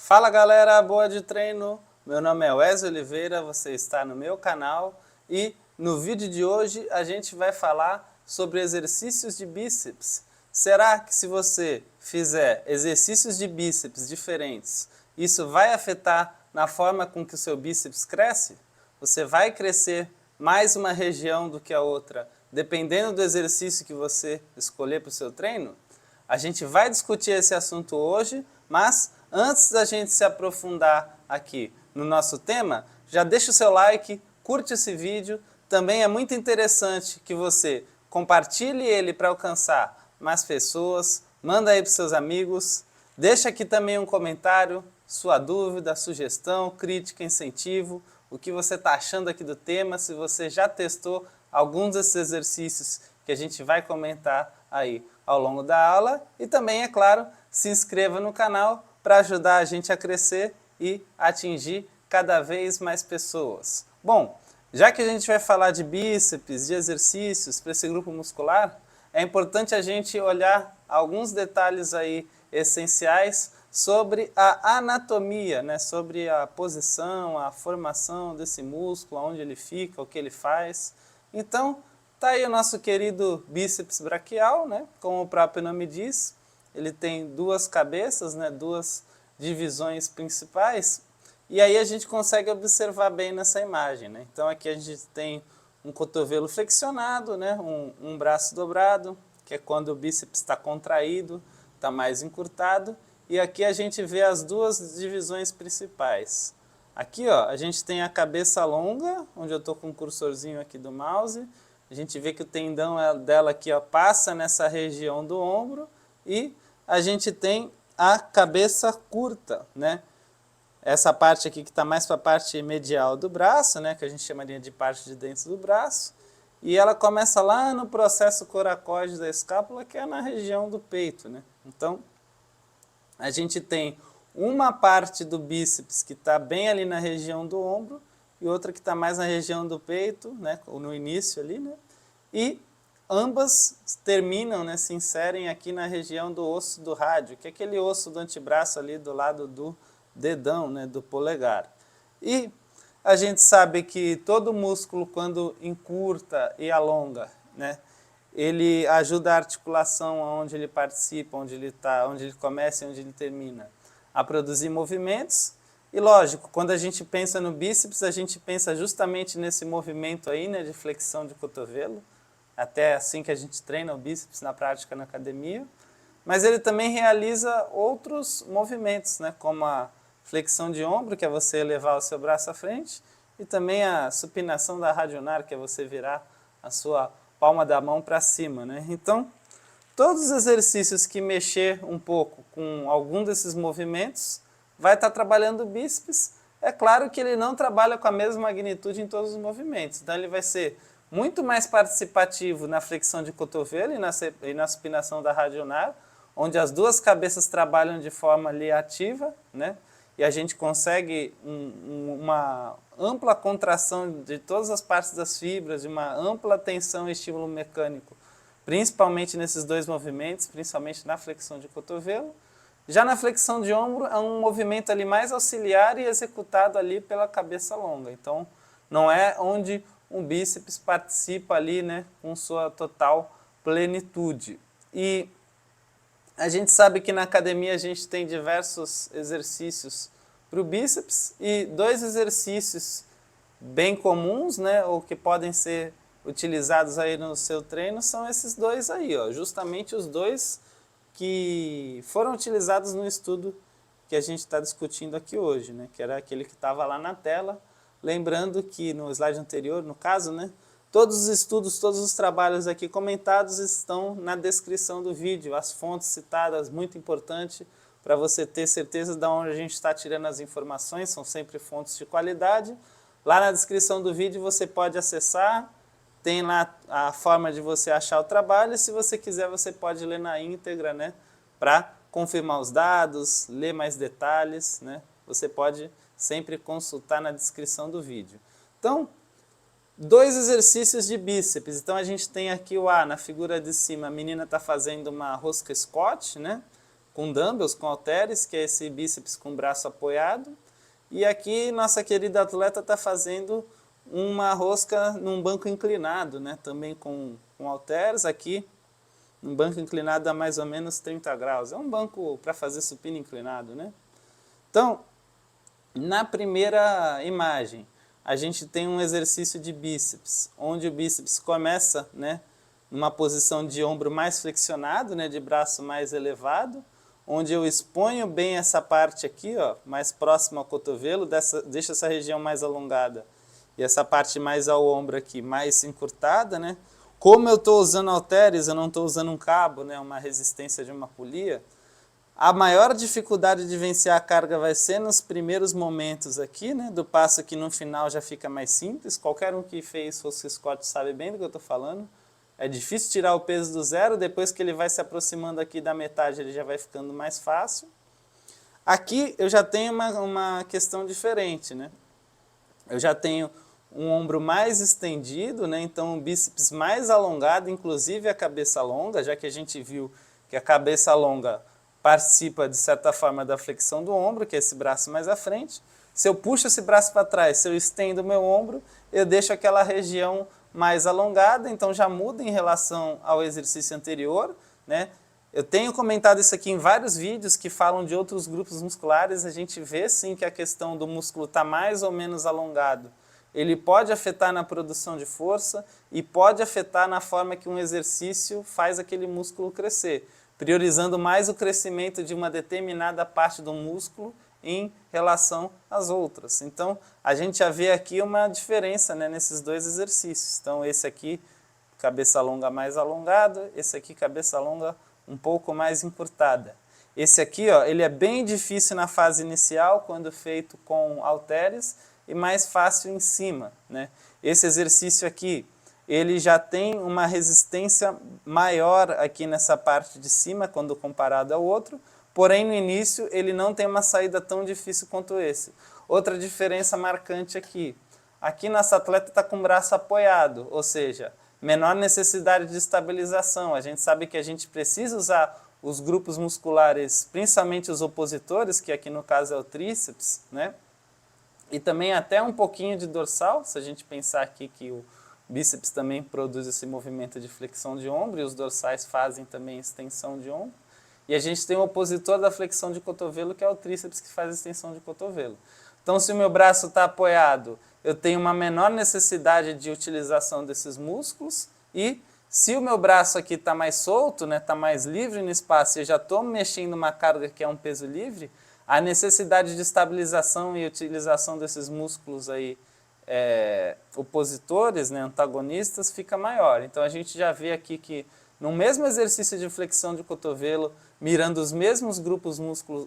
Fala galera, boa de treino! Meu nome é Wesley Oliveira, você está no meu canal e no vídeo de hoje a gente vai falar sobre exercícios de bíceps. Será que se você fizer exercícios de bíceps diferentes, isso vai afetar na forma com que o seu bíceps cresce? Você vai crescer mais uma região do que a outra, dependendo do exercício que você escolher para o seu treino? A gente vai discutir esse assunto hoje, mas antes da gente se aprofundar aqui no nosso tema, já deixa o seu like, curte esse vídeo. Também é muito interessante que você compartilhe ele para alcançar mais pessoas, manda aí para os seus amigos, deixa aqui também um comentário, sua dúvida, sugestão, crítica, incentivo, o que você está achando aqui do tema, se você já testou alguns desses exercícios que a gente vai comentar aí ao longo da aula. E também, é claro, se inscreva no canal para ajudar a gente a crescer e atingir cada vez mais pessoas. Bom, já que a gente vai falar de bíceps, de exercícios para esse grupo muscular, é importante a gente olhar alguns detalhes aí essenciais sobre a anatomia, né? Sobre a posição, a formação desse músculo, onde ele fica, o que ele faz. Então, tá aí o nosso querido bíceps braquial, né? Como o próprio nome diz, ele tem duas cabeças, né? Duas divisões principais, e aí a gente consegue observar bem nessa imagem, né? Então aqui a gente tem um cotovelo flexionado, né? Um braço dobrado, que é quando o bíceps está contraído, está mais encurtado, e aqui a gente vê as duas divisões principais. Aqui ó, a gente tem a cabeça longa, onde eu estou com o cursorzinho aqui do mouse, a gente vê que o tendão dela aqui ó, passa nessa região do ombro, e a gente tem a cabeça curta, né? Essa parte aqui que está mais para a parte medial do braço, né? Que a gente chamaria de parte de dentro do braço, e ela começa lá no processo coracoide da escápula, que é na região do peito, né? Então, a gente tem uma parte do bíceps que está bem ali na região do ombro e outra que está mais na região do peito, né, no início ali, né, e ambas terminam, né, se inserem aqui na região do osso do rádio, que é aquele osso do antebraço ali do lado do dedão, né, do polegar. E a gente sabe que todo músculo, quando encurta e alonga, né, ele ajuda a articulação onde ele participa, onde ele está, onde ele começa e onde ele termina, a produzir movimentos. E lógico, quando a gente pensa no bíceps, a gente pensa justamente nesse movimento aí, né, de flexão de cotovelo, até assim que a gente treina o bíceps na prática na academia. Mas ele também realiza outros movimentos, né, como a flexão de ombro, que é você elevar o seu braço à frente, e também a supinação da radionar, que é você virar a sua palma da mão para cima, né? Então, todos os exercícios que mexer um pouco com algum desses movimentos vai estar trabalhando o bíceps. É claro que ele não trabalha com a mesma magnitude em todos os movimentos, então ele vai ser muito mais participativo na flexão de cotovelo e na supinação da radionar, onde as duas cabeças trabalham de forma ali ativa, né? E a gente consegue uma ampla contração de todas as partes das fibras, de uma ampla tensão e estímulo mecânico, principalmente nesses dois movimentos, principalmente na flexão de cotovelo. Já na flexão de ombro é um movimento ali mais auxiliar e executado ali pela cabeça longa. Então, não é onde um bíceps participa ali, né, com sua total plenitude. E a gente sabe que na academia a gente tem diversos exercícios para o bíceps e dois exercícios bem comuns, né, ou que podem ser utilizados aí no seu treino são esses dois aí, ó, justamente os dois que foram utilizados no estudo que a gente está discutindo aqui hoje, né, que era aquele que estava lá na tela. Lembrando que no slide anterior, no caso, né, todos os estudos, todos os trabalhos aqui comentados estão na descrição do vídeo, as fontes citadas, muito importante para você ter certeza de onde a gente está tirando as informações, são sempre fontes de qualidade. Lá na descrição do vídeo você pode acessar, tem lá a forma de você achar o trabalho, e se você quiser você pode ler na íntegra, né, para confirmar os dados, ler mais detalhes, né, você pode sempre consultar na descrição do vídeo. Então, dois exercícios de bíceps. Então a gente tem aqui o A na figura de cima, a menina está fazendo uma rosca Scott, né? com dumbbells, com halteres, que é esse bíceps com o braço apoiado. E aqui nossa querida atleta está fazendo uma rosca num banco inclinado, né? Também com halteres aqui. Um banco inclinado a mais ou menos 30 graus. É um banco para fazer supino inclinado, né? Então, na primeira imagem, a gente tem um exercício de bíceps, onde o bíceps começa, né, numa posição de ombro mais flexionado, né, de braço mais elevado, onde eu exponho bem essa parte aqui, ó, mais próxima ao cotovelo, deixo essa região mais alongada. E essa parte mais ao ombro aqui, mais encurtada, né? Como eu estou usando halteres, eu não estou usando um cabo, né, uma resistência de uma polia, a maior dificuldade de vencer a carga vai ser nos primeiros momentos aqui, né, do passo que no final já fica mais simples. Qualquer um que fez Rosca Scott sabe bem do que eu estou falando. É difícil tirar o peso do zero, depois que ele vai se aproximando aqui da metade, ele já vai ficando mais fácil. Aqui eu já tenho uma questão diferente, né? Eu já tenho um ombro mais estendido, né? Então um bíceps mais alongado, inclusive a cabeça longa, já que a gente viu que a cabeça longa participa, de certa forma, da flexão do ombro, que é esse braço mais à frente. Se eu puxo esse braço para trás, se eu estendo o meu ombro, eu deixo aquela região mais alongada, então já muda em relação ao exercício anterior, né? Eu tenho comentado isso aqui em vários vídeos que falam de outros grupos musculares, a gente vê sim que a questão do músculo está mais ou menos alongado. Ele pode afetar na produção de força e pode afetar na forma que um exercício faz aquele músculo crescer, priorizando mais o crescimento de uma determinada parte do músculo em relação às outras. Então, a gente já vê aqui uma diferença, né, nesses dois exercícios. Então, esse aqui, cabeça longa mais alongada, esse aqui, cabeça longa um pouco mais encurtada. Esse aqui, ó, ele é bem difícil na fase inicial, quando feito com halteres, e mais fácil em cima, né? Esse exercício aqui, ele já tem uma resistência maior aqui nessa parte de cima, quando comparado ao outro, porém no início ele não tem uma saída tão difícil quanto esse. Outra diferença marcante aqui, aqui nossa atleta está com o braço apoiado, ou seja, menor necessidade de estabilização. A gente sabe que a gente precisa usar os grupos musculares, principalmente os opositores, que aqui no caso é o tríceps, né? E também até um pouquinho de dorsal, se a gente pensar aqui que o bíceps também produz esse movimento de flexão de ombro e os dorsais fazem também extensão de ombro. E a gente tem o opositor da flexão de cotovelo, que é o tríceps, que faz extensão de cotovelo. Então, se o meu braço está apoiado, eu tenho uma menor necessidade de utilização desses músculos, e se o meu braço aqui está mais solto, né, está mais livre no espaço, e eu já estou mexendo uma carga que é um peso livre, a necessidade de estabilização e utilização desses músculos aí, opositores, né, antagonistas, fica maior. Então a gente já vê aqui que no mesmo exercício de flexão de cotovelo, mirando os mesmos grupos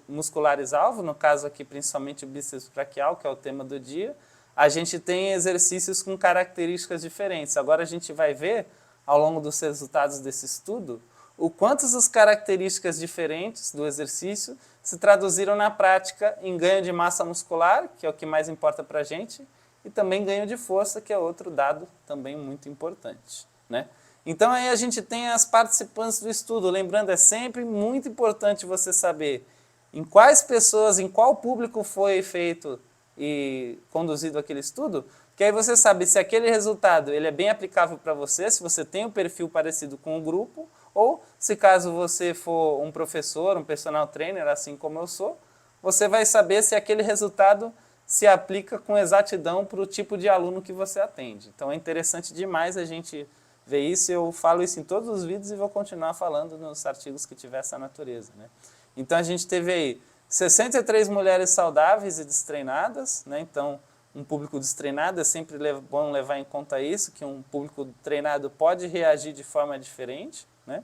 musculares-alvo, no caso aqui principalmente o bíceps braquial, que é o tema do dia, a gente tem exercícios com características diferentes. Agora a gente vai ver, ao longo dos resultados desse estudo, o quanto as características diferentes do exercício se traduziram na prática em ganho de massa muscular, que é o que mais importa para a gente, e também ganho de força, que é outro dado também muito importante, né? Então aí a gente tem as participantes do estudo. Lembrando, é sempre muito importante você saber em quais pessoas, em qual público foi feito e conduzido aquele estudo, que aí você sabe se aquele resultado ele é bem aplicável para você, se você tem um perfil parecido com o grupo, ou se caso você for um professor, um personal trainer, assim como eu sou, você vai saber se aquele resultado se aplica com exatidão para o tipo de aluno que você atende. Então é interessante demais a gente ver isso. Eu falo isso em todos os vídeos e vou continuar falando nos artigos que tiver essa natureza, né? Então a gente teve aí 63 mulheres saudáveis e destreinadas, né? Então um público destreinado é sempre bom levar em conta isso, que um público treinado pode reagir de forma diferente, né?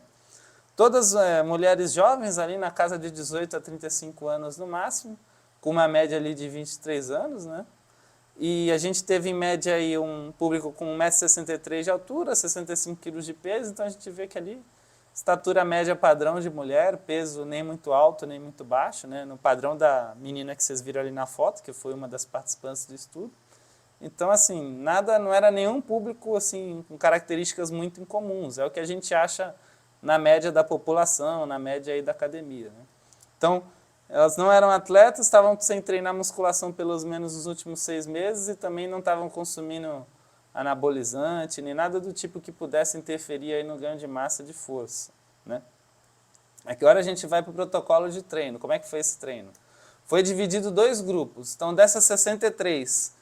Todas mulheres jovens ali na casa de 18 a 35 anos no máximo, com uma média ali de 23 anos, né? E a gente teve em média aí um público com 1,63 m de altura, 65 kg de peso, então a gente vê que ali estatura média padrão de mulher, peso nem muito alto nem muito baixo, né? No padrão da menina que vocês viram ali na foto, que foi uma das participantes do estudo. Então, assim, não era nenhum público assim com características muito incomuns, é o que a gente acha na média da população, na média aí da academia, né? Então, elas não eram atletas, estavam sem treinar musculação pelos menos os últimos 6 meses e também não estavam consumindo anabolizante, nem nada do tipo que pudesse interferir aí no ganho de massa de força, né? Agora a gente vai para o protocolo de treino. Como é que foi esse treino? Foi dividido 2 grupos. Então, dessas 63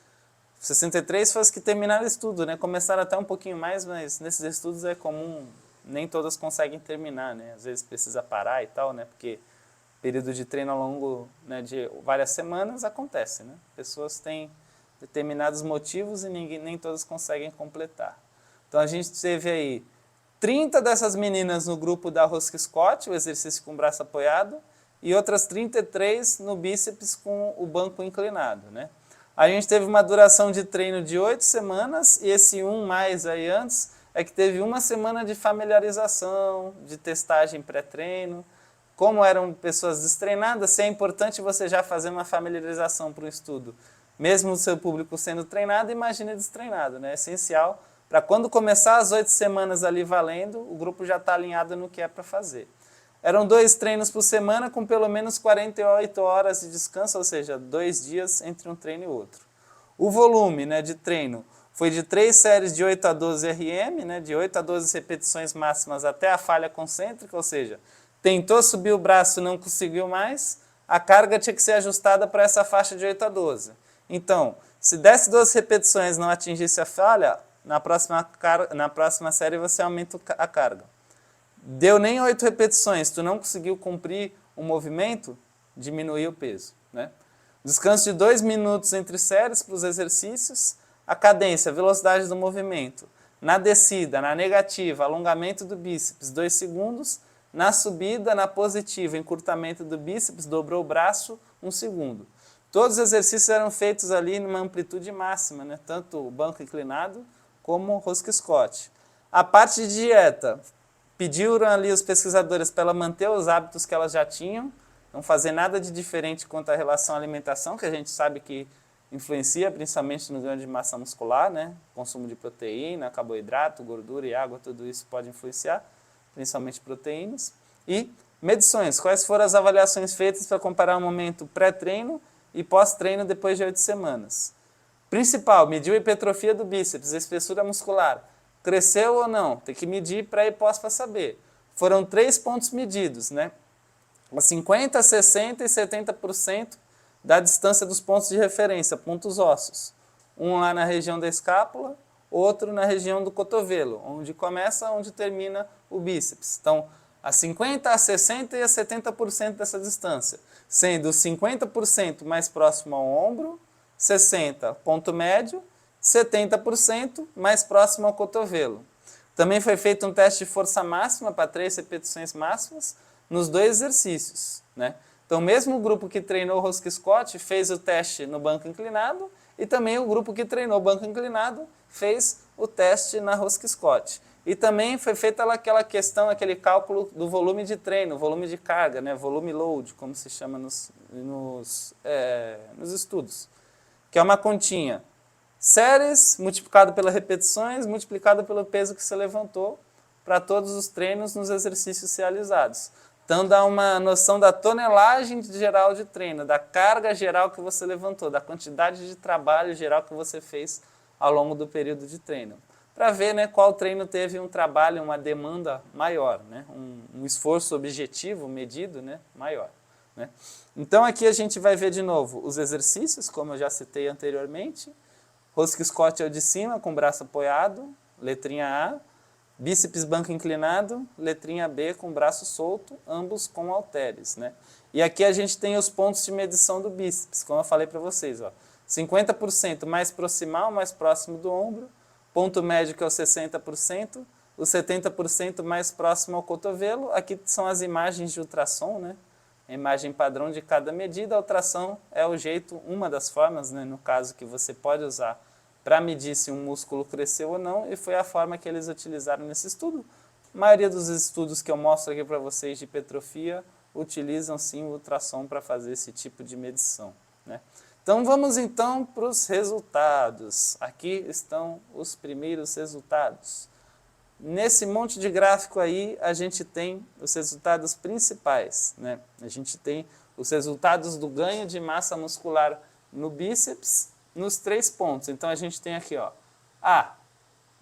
foi as que terminaram o estudo, né? Começaram até um pouquinho mais, mas nesses estudos é comum, nem todas conseguem terminar, né? Às vezes precisa parar e tal, né? Porque período de treino ao longo, né, de várias semanas acontece, né? Pessoas têm determinados motivos e nem todas conseguem completar. Então a gente teve aí 30 dessas meninas no grupo da rosca Scott, o exercício com o braço apoiado, e outras 33 no bíceps com o banco inclinado, né? A gente teve uma duração de treino de 8 semanas, e esse mais aí antes é que teve 1 semana de familiarização, de testagem pré-treino. Como eram pessoas destreinadas, se é importante você já fazer uma familiarização para o estudo. Mesmo o seu público sendo treinado, imagine destreinado, né? É essencial para quando começar as 8 semanas ali valendo, o grupo já está alinhado no que é para fazer. Eram 2 treinos por semana com pelo menos 48 horas de descanso, ou seja, 2 dias entre um treino e outro. O volume, né, de treino foi de 3 séries de 8 a 12 RM, né, de 8 a 12 repetições máximas até a falha concêntrica, ou seja, tentou subir o braço e não conseguiu mais, a carga tinha que ser ajustada para essa faixa de 8 a 12. Então, se desse 12 repetições e não atingisse a falha, na próxima série você aumenta a carga. Deu nem 8 repetições, tu não conseguiu cumprir o movimento, diminuir o peso, né? Descanso de 2 minutos entre séries para os exercícios, a cadência, a velocidade do movimento. Na descida, na negativa, alongamento do bíceps, 2 segundos. Na subida, na positiva, encurtamento do bíceps, dobrou o braço, 1 segundo. Todos os exercícios eram feitos ali numa amplitude máxima, né? Tanto o banco inclinado como o rosca Scott. A parte de dieta, pediram ali os pesquisadores para ela manter os hábitos que elas já tinham, não fazer nada de diferente quanto à relação à alimentação, que a gente sabe que influencia principalmente no ganho de massa muscular, né? Consumo de proteína, carboidrato, gordura e água, tudo isso pode influenciar, principalmente proteínas. E medições, quais foram as avaliações feitas para comparar o momento pré-treino e pós-treino depois de 8 semanas. Principal, mediu a hipertrofia do bíceps, a espessura muscular. Cresceu ou não? Tem que medir pré e pós para saber. Foram 3 pontos medidos, né? 50%, 60% e 70% da distância dos pontos de referência, pontos ósseos. Um lá na região da escápula, outro na região do cotovelo, onde começa, onde termina o bíceps. Então, a 50%, a 60% e a 70% dessa distância, sendo 50% mais próximo ao ombro, 60% ponto médio, 70% mais próximo ao cotovelo. Também foi feito um teste de força máxima para 3 repetições máximas nos 2 exercícios, né? Então, mesmo o grupo que treinou o rosca Scott fez o teste no banco inclinado e também o grupo que treinou o banco inclinado fez o teste na rosca Scott. E também foi feita aquela questão, aquele cálculo do volume de treino, volume de carga, né? Volume load, como se chama nos estudos, que é uma continha. Séries multiplicado pelas repetições, multiplicado pelo peso que você levantou para todos os treinos nos exercícios realizados. Então dá uma noção da tonelagem geral de treino, da carga geral que você levantou, da quantidade de trabalho geral que você fez ao longo do período de treino. Para ver, né, qual treino teve um trabalho, uma demanda maior, né, um esforço objetivo, medido, né, maior. Né? Então aqui a gente vai ver de novo os exercícios, como eu já citei anteriormente. Rosca Scott é o de cima, com o braço apoiado, letrinha A. Bíceps banco inclinado, letrinha B com o braço solto, ambos com halteres, né? E aqui a gente tem os pontos de medição do bíceps, como eu falei para vocês, ó. 50% mais proximal, mais próximo do ombro, ponto médio que é o 60%, o 70% mais próximo ao cotovelo. Aqui são as imagens de ultrassom, né? A imagem padrão de cada medida. A ultrassom é o jeito, uma das formas, né, no caso, que você pode usar para medir se um músculo cresceu ou não, e foi a forma que eles utilizaram nesse estudo. A maioria dos estudos que eu mostro aqui para vocês de hipertrofia utilizam sim o ultrassom para fazer esse tipo de medição, né? Então vamos então para os resultados. Aqui estão os primeiros resultados. nesse monte de gráfico aí, a gente tem os resultados principais, né? A gente tem os resultados do ganho de massa muscular no bíceps nos 3 pontos. Então, a gente tem aqui, ó, A,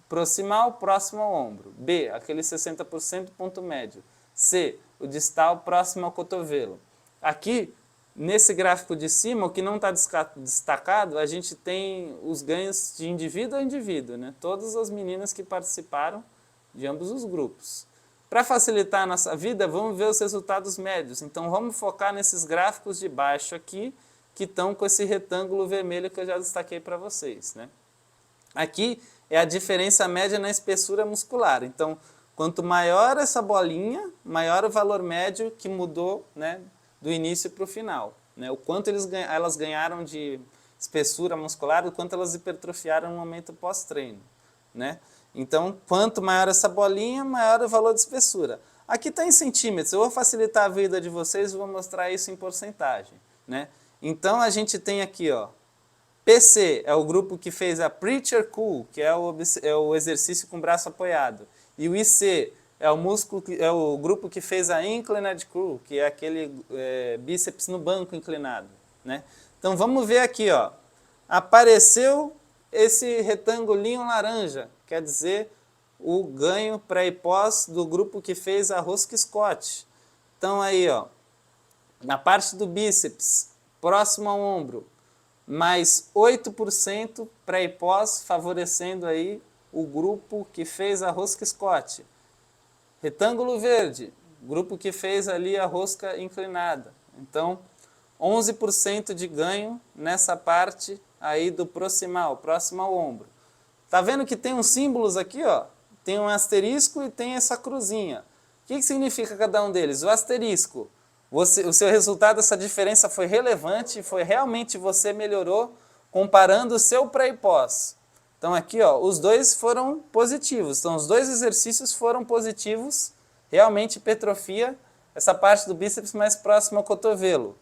proximal, próximo ao ombro. B, aquele 60% ponto médio. C, o distal, próximo ao cotovelo. Aqui, nesse gráfico de cima, o que não está destacado, a gente tem os ganhos de indivíduo a indivíduo, né? Todas as meninas que participaram de ambos os grupos. Para facilitar a nossa vida, vamos ver os resultados médios. Então, vamos focar nesses gráficos de baixo aqui, que estão com esse retângulo vermelho que eu já destaquei para vocês, né? Aqui é a diferença média na espessura muscular. Então, quanto maior essa bolinha, maior o valor médio que mudou, né, do início para o final, né? O quanto elas ganharam de espessura muscular, o quanto elas hipertrofiaram no momento pós-treino, né? Então, quanto maior essa bolinha, maior o valor de espessura. Aqui está em centímetros, eu vou facilitar a vida de vocês e vou mostrar isso em porcentagem, né? Então, a gente tem aqui, ó, PC é o grupo que fez a Preacher Curl, que é o exercício com o braço apoiado. E o IC é o grupo que fez a Inclined Curl, que é aquele bíceps no banco inclinado, né? Então vamos ver aqui, ó. Apareceu esse retangulinho laranja, quer dizer o ganho pré e pós do grupo que fez a rosca Scott. Então aí, ó, na parte do bíceps, próximo ao ombro, mais 8% pré e pós, favorecendo aí o grupo que fez a rosca Scott. Retângulo verde, grupo que fez ali a rosca inclinada. Então, 11% de ganho nessa parte aí do proximal, próximo ao ombro. Tá vendo que tem uns símbolos aqui, ó? Tem um asterisco e tem essa cruzinha. O que significa cada um deles? O asterisco, o seu resultado, essa diferença foi relevante, foi realmente você melhorou comparando o seu pré e pós. Então aqui, ó, os dois foram positivos. Então os dois exercícios foram positivos, realmente hipertrofia, essa parte do bíceps mais próxima ao cotovelo.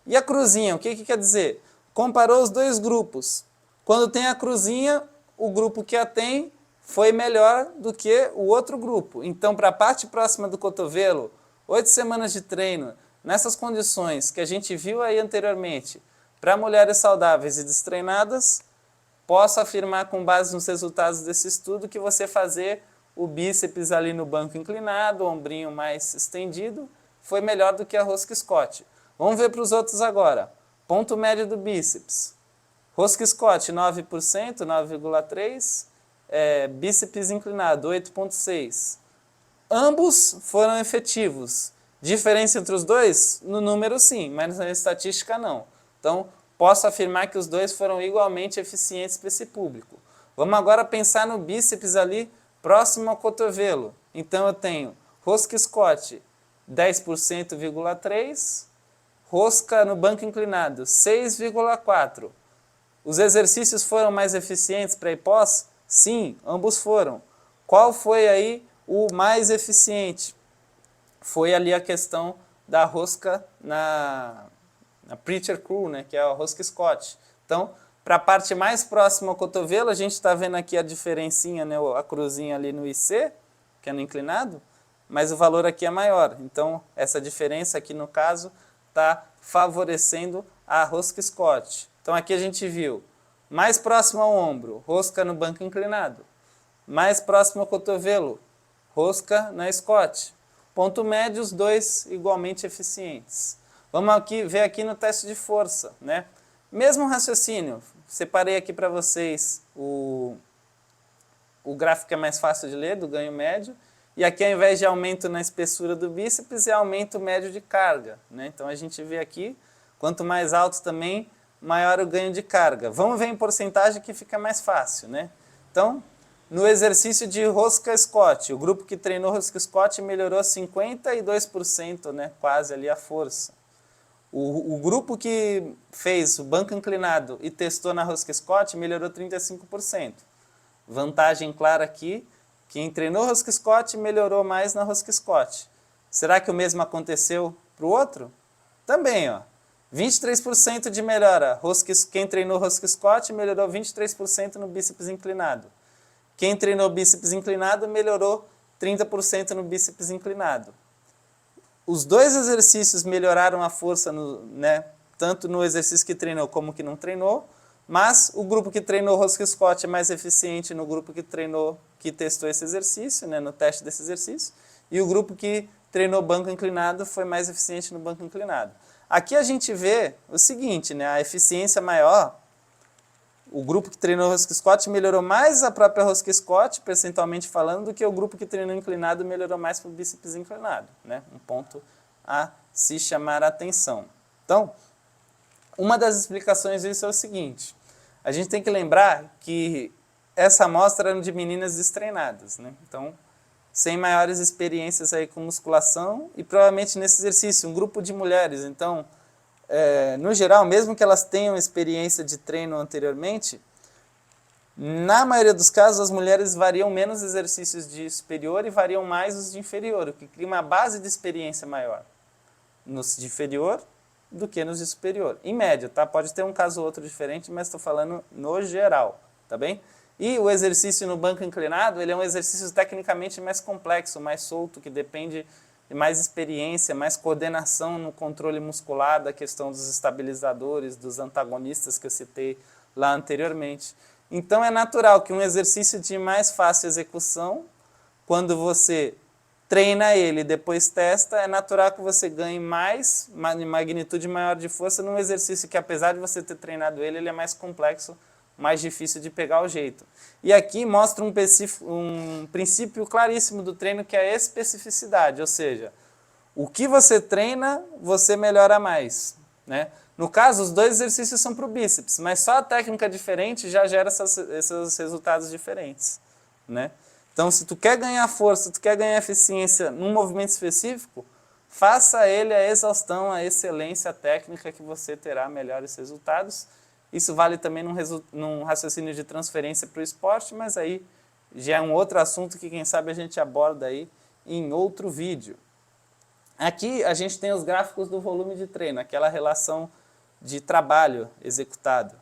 E a cruzinha, o que quer dizer? Comparou os dois grupos. Quando tem a cruzinha, o grupo que a tem foi melhor do que o outro grupo. Então, para a parte próxima do cotovelo, 8 semanas de treino, nessas condições que a gente viu aí anteriormente, para mulheres saudáveis e destreinadas, posso afirmar com base nos resultados desse estudo que você fazer o bíceps ali no banco inclinado, o ombrinho mais estendido, foi melhor do que a rosca Scott. Vamos ver para os outros agora. Ponto médio do bíceps. Rosca Scott, 9%, 9,3%. Bíceps inclinado, 8,6%. Ambos foram efetivos. Diferença entre os dois? No número sim, mas na estatística não. Então, posso afirmar que os dois foram igualmente eficientes para esse público. Vamos agora pensar no bíceps ali próximo ao cotovelo. Então, eu tenho rosca Scott, 10,3%, rosca no banco inclinado, 6,4%. Os exercícios foram mais eficientes para e pós? Sim, ambos foram. Qual foi aí o mais eficiente? Foi ali a questão da rosca na Preacher Curl, né, que é a rosca Scott. Então, para a parte mais próxima ao cotovelo, a gente está vendo aqui a diferencinha, né, a cruzinha ali no IC, que é no inclinado, mas o valor aqui é maior. Então, essa diferença aqui no caso está favorecendo a rosca Scott. Então, aqui a gente viu mais próximo ao ombro, rosca no banco inclinado. Mais próximo ao cotovelo, rosca na Scott. Ponto médio, os dois igualmente eficientes. Vamos ver aqui no teste de força, né? Mesmo raciocínio, separei aqui para vocês o gráfico que é mais fácil de ler, do ganho médio, e aqui ao invés de aumento na espessura do bíceps, é aumento médio de carga, né? Então a gente vê aqui, quanto mais alto também, maior o ganho de carga. Vamos ver em porcentagem que fica mais fácil, né? Então, no exercício de rosca Scott, o grupo que treinou rosca Scott melhorou 52%, né? Quase ali a força. O grupo que fez o banco inclinado e testou na rosca Scott melhorou 35%. Vantagem clara aqui, quem treinou rosca Scott melhorou mais na rosca Scott. Será que o mesmo aconteceu para o outro? Também, ó. 23% de melhora. Quem treinou rosca Scott melhorou 23% no bíceps inclinado. Quem treinou bíceps inclinado melhorou 30% no bíceps inclinado. Os dois exercícios melhoraram a força, tanto no exercício que treinou como que não treinou, mas o grupo que treinou rosca Scott é mais eficiente no grupo que testou esse exercício, no teste desse exercício, e o grupo que treinou banco inclinado foi mais eficiente no banco inclinado. Aqui a gente vê o seguinte, a eficiência maior, o grupo que treinou rosca Scott melhorou mais a própria rosca Scott, percentualmente falando, do que o grupo que treinou inclinado melhorou mais para o bíceps inclinado. Um ponto a se chamar a atenção. Então, uma das explicações disso é o seguinte, a gente tem que lembrar que essa amostra era de meninas destreinadas, então, sem maiores experiências aí com musculação e provavelmente nesse exercício, um grupo de mulheres, então, no geral, mesmo que elas tenham experiência de treino anteriormente, na maioria dos casos as mulheres variam menos exercícios de superior e variam mais os de inferior, o que cria uma base de experiência maior nos de inferior do que nos de superior. Em média, tá? Pode ter um caso ou outro diferente, mas estou falando no geral, tá bem? E o exercício no banco inclinado, ele é um exercício tecnicamente mais complexo, mais solto, que depende de mais experiência, mais coordenação no controle muscular, da questão dos estabilizadores, dos antagonistas que eu citei lá anteriormente. Então é natural que um exercício de mais fácil execução, quando você treina ele e depois testa, é natural que você ganhe mais, magnitude maior de força num exercício que, apesar de você ter treinado ele, ele é mais complexo, mais difícil de pegar o jeito. E aqui mostra um princípio claríssimo do treino, que é a especificidade, ou seja, o que você treina, você melhora mais. No caso, os dois exercícios são para o bíceps, mas só a técnica diferente já gera esses resultados diferentes. Então, se tu quer ganhar força, tu quer ganhar eficiência num movimento específico, faça ele a exaustão, a excelência técnica, que você terá melhores resultados. Isso vale também num raciocínio de transferência para o esporte, mas aí já é um outro assunto que, quem sabe, a gente aborda aí em outro vídeo. Aqui a gente tem os gráficos do volume de treino, aquela relação de trabalho executado.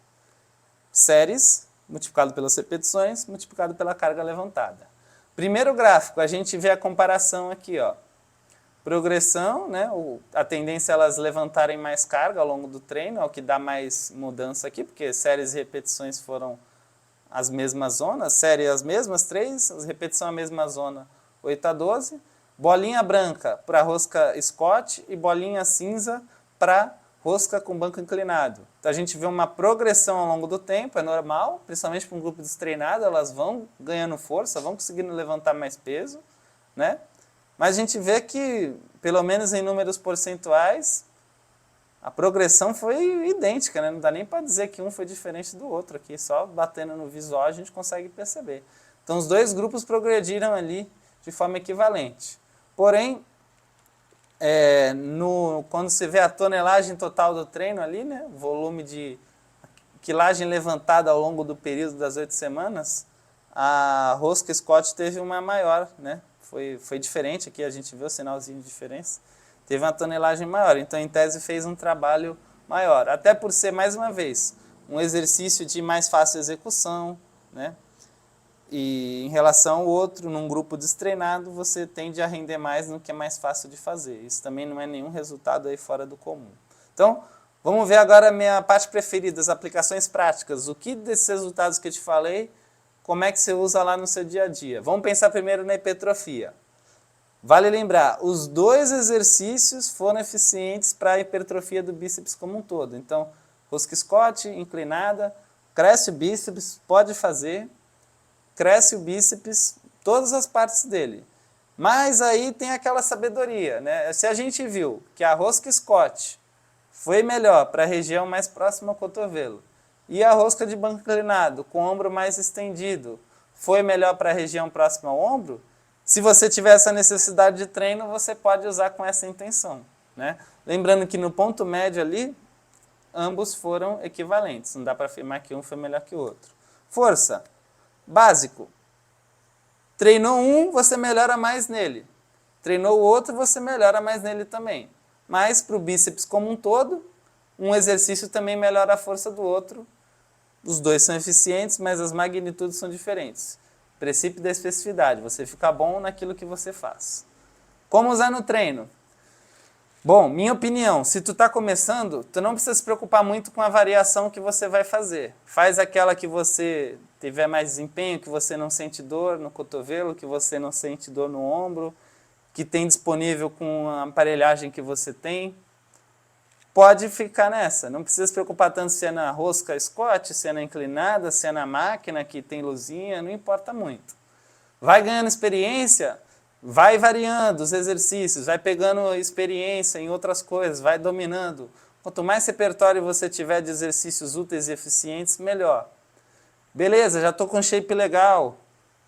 Séries multiplicado pelas repetições, multiplicado pela carga levantada. Primeiro gráfico, a gente vê a comparação aqui, ó. Progressão, a tendência é elas levantarem mais carga ao longo do treino, é o que dá mais mudança aqui, porque séries e repetições foram as mesmas zonas, série as mesmas, 3, as repetições a mesma zona, 8 a 12. Bolinha branca para rosca Scott e bolinha cinza para rosca com banco inclinado. Então a gente vê uma progressão ao longo do tempo, é normal, principalmente para um grupo destreinado, elas vão ganhando força, vão conseguindo levantar mais peso, Mas a gente vê que, pelo menos em números percentuais, a progressão foi idêntica, Não dá nem para dizer que um foi diferente do outro aqui, só batendo no visual a gente consegue perceber. Então os dois grupos progrediram ali de forma equivalente. Porém, quando se vê a tonelagem total do treino ali, o volume de quilagem levantada ao longo do período das 8 semanas, a rosca Scott teve uma maior, Foi diferente, aqui a gente vê o sinalzinho de diferença, teve uma tonelagem maior, então em tese fez um trabalho maior, até por ser, mais uma vez, um exercício de mais fácil execução, e em relação ao outro, num grupo destreinado, você tende a render mais no que é mais fácil de fazer, isso também não é nenhum resultado aí fora do comum. Então, vamos ver agora a minha parte preferida, as aplicações práticas, o que desses resultados que eu te falei, como é que você usa lá no seu dia a dia. Vamos pensar primeiro na hipertrofia. Vale lembrar, os dois exercícios foram eficientes para a hipertrofia do bíceps como um todo. Então, rosca Scott, inclinada, cresce o bíceps, pode fazer, cresce o bíceps, todas as partes dele. Mas aí tem aquela sabedoria, Se a gente viu que a rosca Scott foi melhor para a região mais próxima ao cotovelo, e a rosca de banco inclinado, com o ombro mais estendido, foi melhor para a região próxima ao ombro, se você tiver essa necessidade de treino, você pode usar com essa intenção. Lembrando que no ponto médio ali, ambos foram equivalentes, não dá para afirmar que um foi melhor que o outro. Força, básico. Treinou um, você melhora mais nele. Treinou o outro, você melhora mais nele também. Mas para o bíceps como um todo, um exercício também melhora a força do outro. Os dois são eficientes, mas as magnitudes são diferentes. Princípio da especificidade, você fica bom naquilo que você faz. Como usar no treino? Bom, minha opinião, se tu está começando, tu não precisa se preocupar muito com a variação que você vai fazer. Faz aquela que você tiver mais desempenho, que você não sente dor no cotovelo, que você não sente dor no ombro, que tem disponível com a aparelhagem que você tem. Pode ficar nessa, não precisa se preocupar tanto se é na rosca Scott, se é na inclinada, se é na máquina que tem luzinha, não importa muito. Vai ganhando experiência, vai variando os exercícios, vai pegando experiência em outras coisas, vai dominando. Quanto mais repertório você tiver de exercícios úteis e eficientes, melhor. Beleza, já estou com shape legal.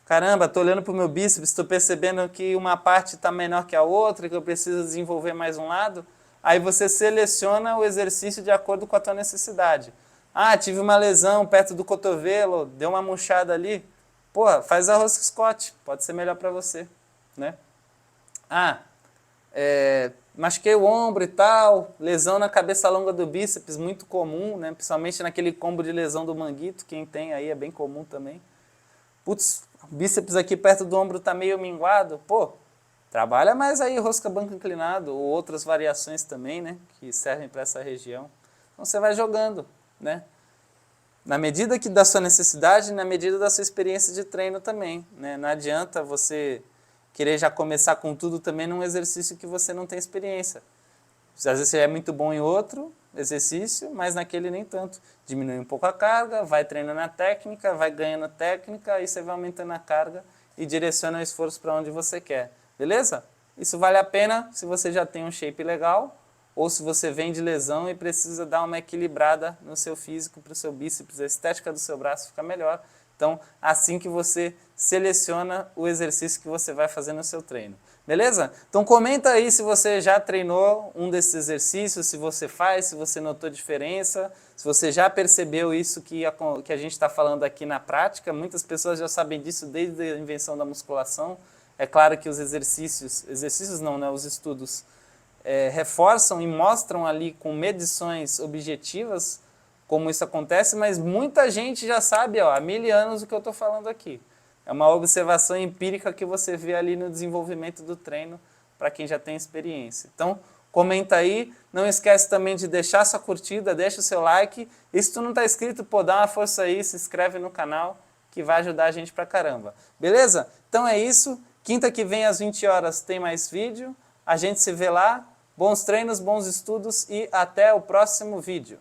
Caramba, estou olhando para o meu bíceps, estou percebendo que uma parte está menor que a outra, que eu preciso desenvolver mais um lado. Aí você seleciona o exercício de acordo com a tua necessidade. Ah, tive uma lesão perto do cotovelo, deu uma murchada ali. Pô, faz a rosca Scott, pode ser melhor para você, né? Ah, machuquei o ombro e tal, lesão na cabeça longa do bíceps, muito comum, né? Principalmente naquele combo de lesão do manguito, quem tem aí é bem comum também. Putz, o bíceps aqui perto do ombro tá meio minguado, pô, trabalha mais aí rosca banco inclinado ou outras variações também, né, que servem para essa região. Então você vai jogando, né, na medida que da sua necessidade, na medida da sua experiência de treino também, né. Não adianta você querer já começar com tudo também num exercício que você não tem experiência. Às vezes você é muito bom em outro exercício, mas naquele nem tanto. Diminui um pouco a carga, vai treinando a técnica, vai ganhando técnica, aí você vai aumentando a carga e direciona o esforço para onde você quer. Beleza? Isso vale a pena se você já tem um shape legal ou se você vem de lesão e precisa dar uma equilibrada no seu físico para o seu bíceps, a estética do seu braço fica melhor. Então, assim que você seleciona o exercício que você vai fazer no seu treino. Beleza? Então comenta aí se você já treinou um desses exercícios, se você faz, se você notou diferença, se você já percebeu isso que a gente está falando aqui na prática. Muitas pessoas já sabem disso desde a invenção da musculação. É claro que os exercícios não, né? Os estudos reforçam e mostram ali com medições objetivas como isso acontece, mas muita gente já sabe, ó, há 1000 anos o que eu estou falando aqui. É uma observação empírica que você vê ali no desenvolvimento do treino para quem já tem experiência. Então, comenta aí. Não esquece também de deixar sua curtida, deixa o seu like. E se tu não está inscrito, pô, dá uma força aí, se inscreve no canal, que vai ajudar a gente pra caramba. Beleza? Então é isso. Quinta que vem às 20 horas tem mais vídeo. A gente se vê lá. Bons treinos, bons estudos e até o próximo vídeo.